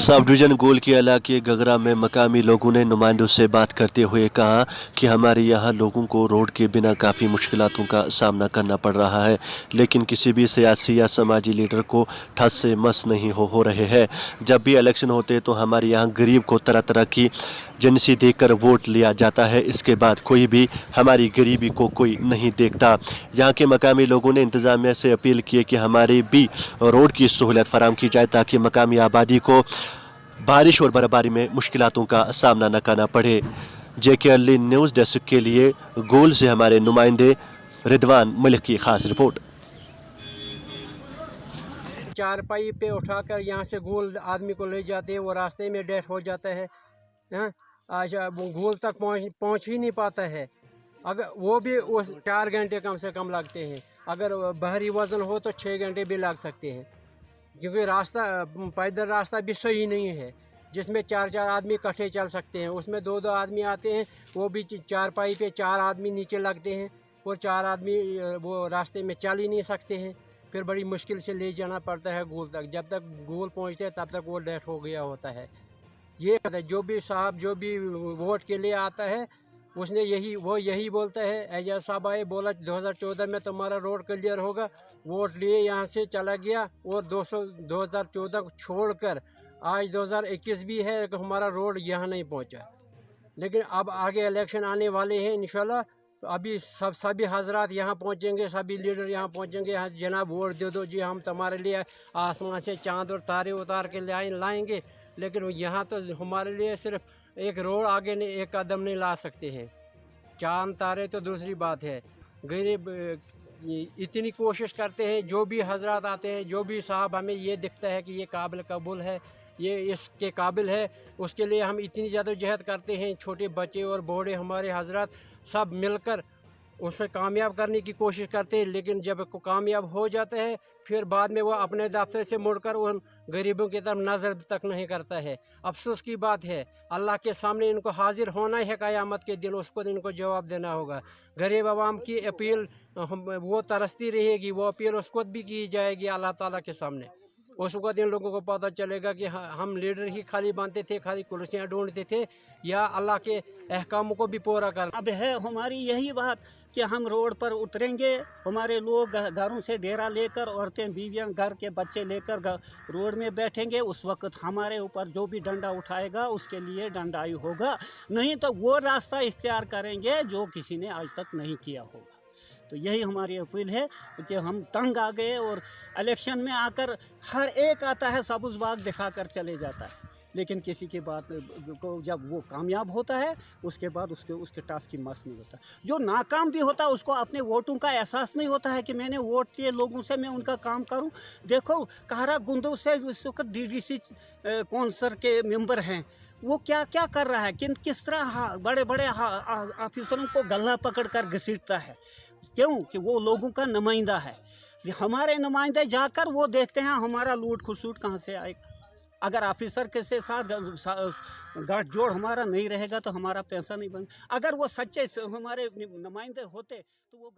Sub division गोल के इलाके गगरा में मकामी लोगों ने नुमाइंदों से बात करते हुए कहा कि हमारे यहाँ लोगों को रोड के बिना काफ़ी मुश्किलातों का सामना करना पड़ रहा है, लेकिन किसी भी सियासी या समाजी लीडर को ठस से मस नहीं हो रहे हैं। जब भी इलेक्शन होते तो हमारे यहाँ गरीब को तरह तरह की एजेंसी देकर वोट लिया जाता है, इसके बाद कोई भी हमारी गरीबी को कोई नहीं देखता। यहाँ के मकामी लोगों ने इंतज़ामिया से अपील की कि हमारी भी रोड की सहूलत फराम की जाए ताकि मकामी आबादी को बारिश और बर्फबारी में मुश्किलातों का सामना न करना पड़े। JKLE न्यूज़ डेस्क के लिए गोल से हमारे नुमाइंदे रिदवान मलिक की खास रिपोर्ट। चारपाई पे उठाकर यहाँ से गोल आदमी को ले जाते हैं, वो रास्ते में डेथ हो जाता है। हाँ, आज वो गोल तक पहुँच ही नहीं पाता है। अगर वो भी उस 4 घंटे कम से कम लगते हैं, अगर बाहरी वजन हो तो 6 घंटे भी लग सकते हैं, क्योंकि रास्ता पैदल रास्ता भी सही नहीं है जिसमें 4-4 आदमी इकट्ठे चल सकते हैं। उसमें 2-2 आदमी आते हैं, वो भी चारपाई पे 4 आदमी नीचे लगते हैं और 4 आदमी वो रास्ते में चल ही नहीं सकते हैं। फिर बड़ी मुश्किल से ले जाना पड़ता है गोल तक। जब तक गोल पहुंचते हैं तब तक वो डेथ हो गया होता है। ये जो भी साहब जो भी वोट के लिए आता है उसने यही बोलता है। एजाज साहब आए, बोला 2014 में तुम्हारा रोड क्लियर होगा, वोट लिए यहाँ से चला गया और 2014 को छोड़कर आज 2021 भी है कि हमारा रोड यहाँ नहीं पहुँचा। लेकिन अब आगे इलेक्शन आने वाले हैं इंशाल्लाह, तो अभी सभी हजरात यहाँ पहुँचेंगे, सभी लीडर यहाँ पहुँचेंगे। यहाँ जनाब वोट दे दो जी, हम तुम्हारे लिए आसमान से चाँद और तारे उतार के लाएंगे। लेकिन यहाँ तो हमारे लिए सिर्फ एक रोड आगे नहीं, एक कदम नहीं ला सकते हैं। चांद तारे तो दूसरी बात है। गरीब इतनी कोशिश करते हैं, जो भी हजरात आते हैं, जो भी साहब हमें ये दिखता है कि ये काबिल कबूल है, ये इसके काबिल है, उसके लिए हम इतनी जद्दोजहद करते हैं। छोटे बच्चे और बूढ़े हमारे हजरात सब मिलकर उसे कामयाब करने की कोशिश करते हैं। लेकिन जब कामयाब हो जाता है फिर बाद में वो अपने दफ्तर से मुड़कर उन गरीबों की तरफ नज़र तक नहीं करता है। अफसोस की बात है, अल्लाह के सामने इनको हाजिर होना है क़यामत के दिन, उसको इनको जवाब देना होगा। गरीब आवाम की अपील वो तरसती रहेगी, वो अपील उसको भी की जाएगी अल्लाह ताला के सामने। उस वक्त इन लोगों को पता चलेगा कि हम लीडर ही खाली बनते थे, खाली कुर्सियाँ ढूंढते थे, या अल्लाह के अहकामों को भी पूरा कर। अब है हमारी यही बात कि हम रोड पर उतरेंगे, हमारे लोग घरों से डेरा लेकर, औरतें बीवियां घर के बच्चे लेकर रोड में बैठेंगे। उस वक्त हमारे ऊपर जो भी डंडा उठाएगा उसके लिए डंडाई होगा, नहीं तो वो रास्ता इख्तियार करेंगे जो किसी ने आज तक नहीं किया होगा। तो यही हमारी अपील है कि हम तंग आ गए और इलेक्शन में आकर हर एक आता है सब्ज़ बाग दिखाकर चले जाता है, लेकिन किसी की बात को जब वो कामयाब होता है उसके बाद उसके टास्क की मस नहीं होता। जो नाकाम भी होता है उसको अपने वोटों का एहसास नहीं होता है कि मैंने वोट किए लोगों से मैं उनका काम करूं। देखो कहरा गुंदो से इस वक्त DDC कौंसल के मेंबर हैं, वो क्या क्या कर रहा है, किस तरह बड़े बड़े ऑफिसरों को गला पकड़ कर घसीटता है। क्यों कि वो लोगों का नुमाइंदा है। हमारे नुमाइंदे जाकर वो देखते हैं हमारा लूट खसूट कहाँ से आएगा। अगर ऑफिसर के साथ गांठ जोड़ हमारा नहीं रहेगा तो हमारा पैसा नहीं बन। अगर वो सच्चे हमारे नुमाइंदे होते तो वो